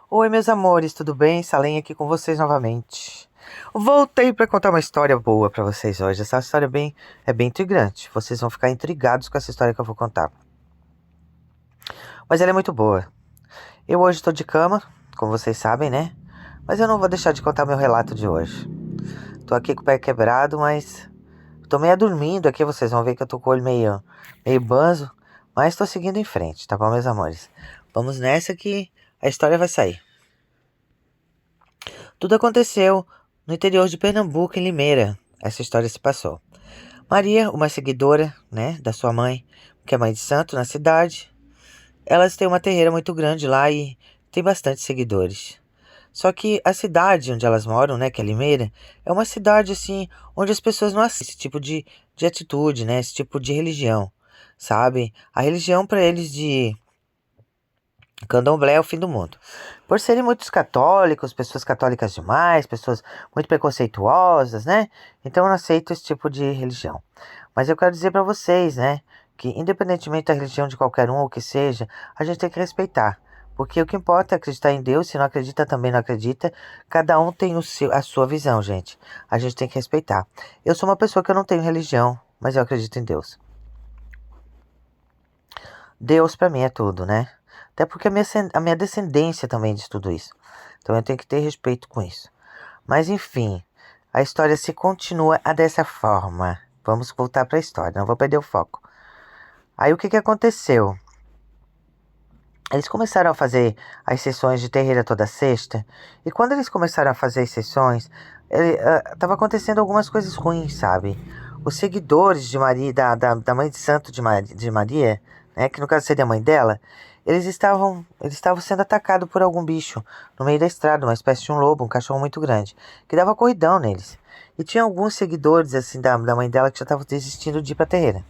Oi, meus amores, tudo bem? Salem aqui com vocês novamente. Voltei para contar uma história boa para vocês hoje. Essa história é bem intrigante. Vocês vão ficar intrigados com essa história que eu vou contar. Mas ela é muito boa. Eu hoje estou de cama, como vocês sabem, né? Mas eu não vou deixar de contar meu relato de hoje. Tô aqui com o pé quebrado, mas tô meio dormindo aqui. Vocês vão ver que eu tô com o olho meio banzo. Mas tô seguindo em frente, tá bom, meus amores? Vamos nessa que a história vai sair. Tudo aconteceu no interior de Pernambuco, em Limeira. Essa história se passou. Maria, uma seguidora, né, da sua mãe, que é mãe de santo na cidade, elas têm uma terreira muito grande lá e tem bastante seguidores. Só que a cidade onde elas moram, né, que é Limeira, é uma cidade assim onde as pessoas não assistem esse tipo de atitude, né, esse tipo de religião, sabe? A religião para eles de Candomblé é o fim do mundo. Por serem muitos católicos, pessoas católicas demais, pessoas muito preconceituosas, né? Então eu não aceito esse tipo de religião. Mas eu quero dizer para vocês, né? Que independentemente da religião de qualquer um ou que seja, a gente tem que respeitar. Porque o que importa é acreditar em Deus, se não acredita também não acredita. Cada um tem a sua visão, gente. A gente tem que respeitar. Eu sou uma pessoa que eu não tenho religião, mas eu acredito em Deus. Deus para mim é tudo, né? Até porque a minha descendência também diz tudo isso. Então eu tenho que ter respeito com isso. Mas enfim, a história se continua dessa forma. Vamos voltar para a história, não vou perder o foco. Aí o que aconteceu? Eles começaram a fazer as sessões de terreira toda sexta. E quando eles começaram a fazer as sessões, tava acontecendo algumas coisas ruins, sabe? Os seguidores de Maria, da mãe de santo de Maria, né, que no caso seria a mãe dela, eles estavam sendo atacados por algum bicho no meio da estrada, uma espécie de um lobo, um cachorro muito grande, que dava corridão neles. E tinha alguns seguidores assim da mãe dela que já estavam desistindo de ir pra terreira.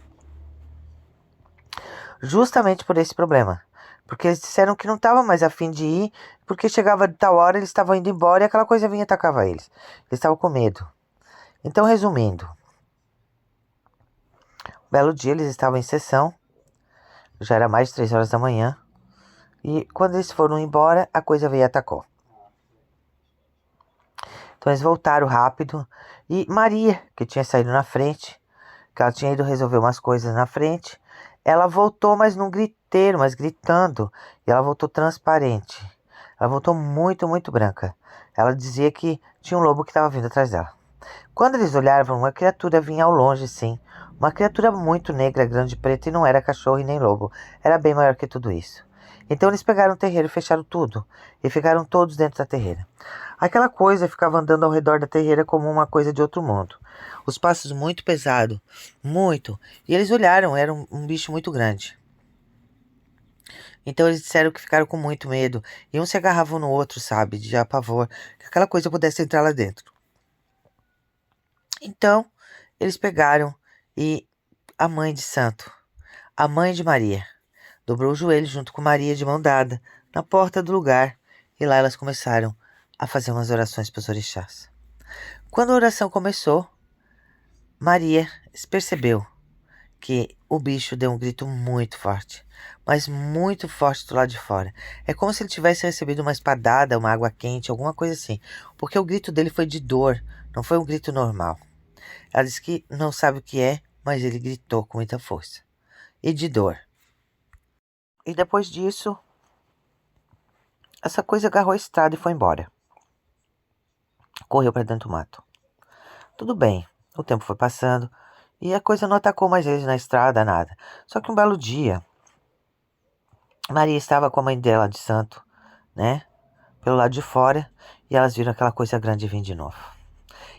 Justamente por esse problema. Porque eles disseram que não estavam mais a fim de ir, porque chegava de tal hora, eles estavam indo embora e aquela coisa vinha e atacava eles. Eles estavam com medo. Então, resumindo, um belo dia eles estavam em sessão, já era mais de 3 horas da manhã, e quando eles foram embora, a coisa veio e atacou. Então eles voltaram rápido, e Maria, que tinha saído na frente, que ela tinha ido resolver umas coisas na frente, ela voltou, mas não griteiro, mas gritando. E ela voltou transparente. Ela voltou muito, muito branca. Ela dizia que tinha um lobo que estava vindo atrás dela. Quando eles olhavam, uma criatura vinha ao longe, sim. Uma criatura muito negra, grande, preta, e não era cachorro e nem lobo. Era bem maior que tudo isso. Então eles pegaram o terreiro e fecharam tudo. E ficaram todos dentro da terreira. Aquela coisa ficava andando ao redor da terreira como uma coisa de outro mundo. Os passos muito pesados, muito. E eles olharam, era um bicho muito grande. Então eles disseram que ficaram com muito medo. E um se agarravam no outro, sabe, de apavor, que aquela coisa pudesse entrar lá dentro. Então eles pegaram e a mãe de santo, a mãe de Maria, dobrou o joelho junto com Maria de mão dada na porta do lugar. E lá elas começaram a fazer umas orações para os orixás. Quando a oração começou, Maria percebeu que o bicho deu um grito muito forte, mas muito forte do lado de fora. É como se ele tivesse recebido uma espadada, uma água quente, alguma coisa assim, porque o grito dele foi de dor, não foi um grito normal. Ela disse que não sabe o que é, mas ele gritou com muita força e de dor. E depois disso, essa coisa agarrou a estrada e foi embora. Correu para dentro do mato. Tudo bem, o tempo foi passando e a coisa não atacou mais eles na estrada, nada. Só que um belo dia, Maria estava com a mãe dela de santo, né? Pelo lado de fora, e elas viram aquela coisa grande vir de novo.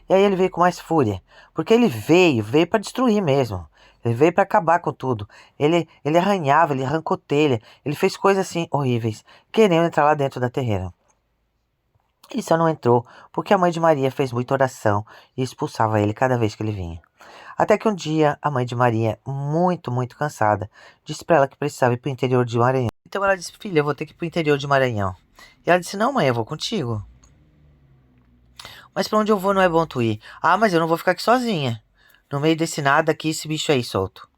E aí ele veio com mais fúria, porque ele veio para destruir mesmo. Ele veio para acabar com tudo. Ele arranhava, ele arrancou telha, ele fez coisas assim horríveis, querendo entrar lá dentro da terreira. Ele só não entrou porque a mãe de Maria fez muita oração e expulsava ele cada vez que ele vinha. Até que um dia, a mãe de Maria, muito, muito cansada, disse para ela que precisava ir para o interior de Maranhão. Então ela disse: filha, eu vou ter que ir para o interior de Maranhão. E ela disse: não, mãe, eu vou contigo. Mas para onde eu vou não é bom tu ir. Ah, mas eu não vou ficar aqui sozinha. No meio desse nada aqui, esse bicho aí solto.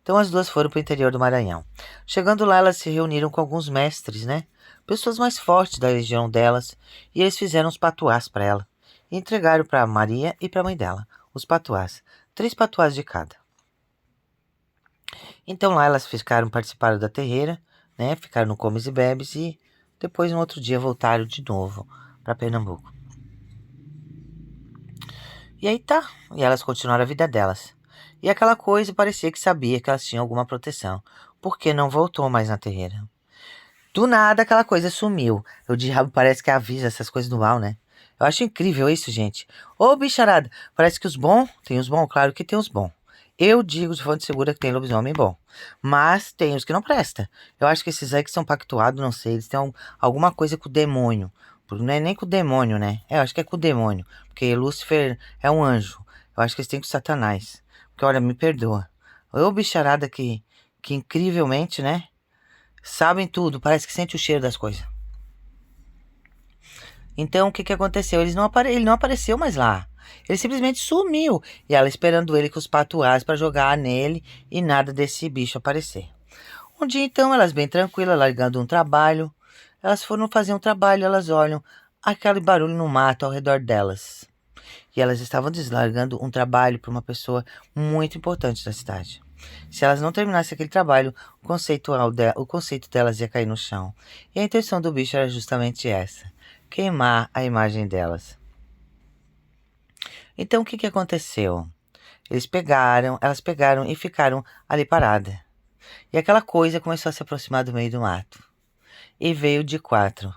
Então as duas foram para o interior do Maranhão. Chegando lá, elas se reuniram com alguns mestres, né? pessoas mais fortes da legião delas, e eles fizeram os patuás para ela. E entregaram para Maria e para a mãe dela, os patuás. 3 patuás de cada. Então lá elas participaram da terreira, né? Ficaram no comes e bebes e depois no outro dia voltaram de novo para Pernambuco. E aí tá, e elas continuaram a vida delas. E aquela coisa parecia que sabia que elas tinham alguma proteção, porque não voltou mais na terreira. Do nada aquela coisa sumiu. O diabo parece que avisa essas coisas do mal, né? Eu acho incrível isso, gente. Ô, bicharada, parece que os bons, tem os bons, claro que tem os bons. Eu digo de fonte segura que tem lobisomem bom. Mas tem os que não presta. Eu acho que esses aí que são pactuados, não sei, eles têm alguma coisa com o demônio. Não é nem com o demônio, né? Eu acho que é com o demônio. Porque Lúcifer é um anjo. Eu acho que eles têm com Satanás. Porque, olha, me perdoa. Ô, bicharada que incrivelmente, né? Sabem tudo, parece que sente o cheiro das coisas. Então, o que que aconteceu? Ele não apareceu mais lá. Ele simplesmente sumiu. E ela esperando ele com os patuás para jogar nele e nada desse bicho aparecer. Um dia, então, elas bem tranquilas, largando um trabalho. Elas foram fazer um trabalho, elas olham aquele barulho no mato ao redor delas. E elas estavam deslargando um trabalho para uma pessoa muito importante da cidade. Se elas não terminassem aquele trabalho, o conceito delas ia cair no chão. E a intenção do bicho era justamente essa: queimar a imagem delas. Então o que que aconteceu? Elas pegaram e ficaram ali paradas. E aquela coisa começou a se aproximar do meio do mato. E veio de 4.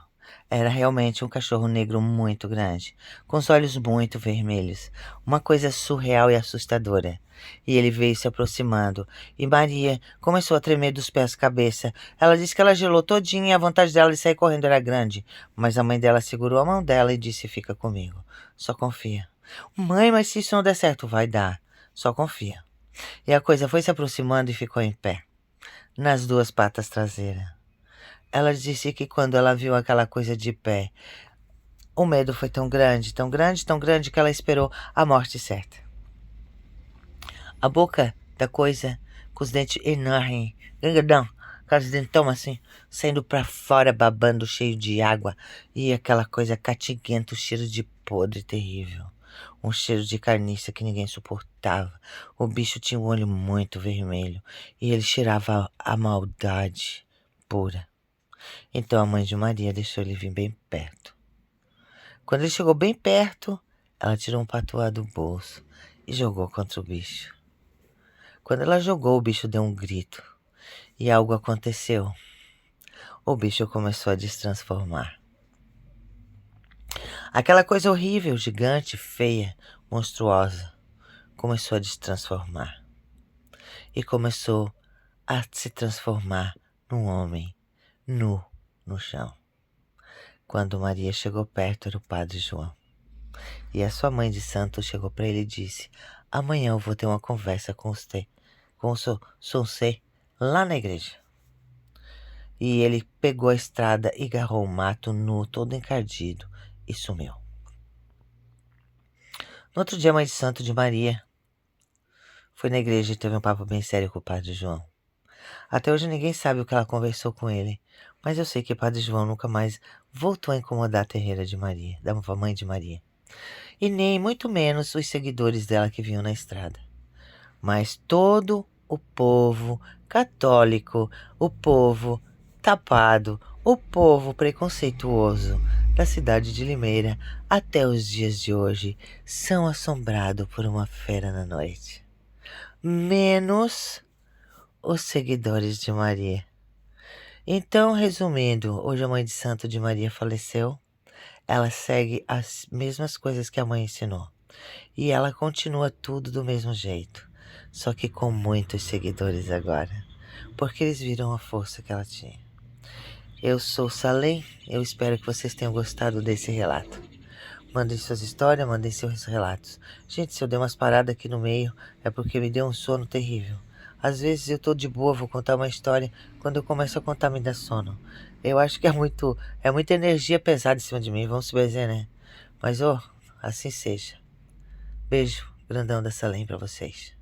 Era realmente um cachorro negro muito grande, com os olhos muito vermelhos, uma coisa surreal e assustadora. E ele veio se aproximando, e Maria começou a tremer dos pés à cabeça. Ela disse que ela gelou todinha e a vontade dela de sair correndo era grande, mas a mãe dela segurou a mão dela e disse: fica comigo, só confia. Mãe, mas se isso não der certo, vai dar, só confia. E a coisa foi se aproximando e ficou em pé, nas 2 patas traseiras. Ela disse que quando ela viu aquela coisa de pé, o medo foi tão grande, tão grande, tão grande que ela esperou a morte certa. A boca da coisa, com os dentes enormes, grandão, aqueles dentão assim, saindo pra fora, babando, cheio de água, e aquela coisa catiguenta, o cheiro de podre terrível. Um cheiro de carniça que ninguém suportava. O bicho tinha um olho muito vermelho, e ele cheirava a maldade pura. Então a mãe de Maria deixou ele vir bem perto. Quando ele chegou bem perto, ela tirou um patuá do bolso e jogou contra o bicho. Quando ela jogou, o bicho deu um grito e algo aconteceu. O bicho começou a destransformar. Aquela coisa horrível, gigante, feia, monstruosa, começou a destransformar. E começou a se transformar num homem nu no chão. Quando Maria chegou perto, era o Padre João. E a sua mãe de santo chegou para ele e disse: amanhã eu vou ter uma conversa com você, com o Sonsê, lá na igreja. E ele pegou a estrada e agarrou o mato nu, todo encardido, e sumiu. No outro dia, a mãe de santo de Maria foi na igreja e teve um papo bem sério com o Padre João. Até hoje ninguém sabe o que ela conversou com ele, mas eu sei que o Padre João nunca mais voltou a incomodar a terreira de Maria, da mãe de Maria. E nem muito menos os seguidores dela que vinham na estrada. Mas todo o povo católico, o povo tapado, o povo preconceituoso da cidade de Limeira, até os dias de hoje, são assombrados por uma fera na noite. Menos os seguidores de Maria. Então, resumindo, hoje a mãe de santo de Maria faleceu. Ela segue as mesmas coisas que a mãe ensinou. E ela continua tudo do mesmo jeito. Só que com muitos seguidores agora. Porque eles viram a força que ela tinha. Eu sou Salem. Eu espero que vocês tenham gostado desse relato. Mandem suas histórias, mandem seus relatos. Gente, se eu der umas paradas aqui no meio, é porque me deu um sono terrível. Às vezes eu tô de boa, vou contar uma história. Quando eu começo a contar, me dá sono. Eu acho que é muita energia pesada em cima de mim, vamos se benzer, né? Mas, assim seja. Beijo grandão da Salem pra vocês.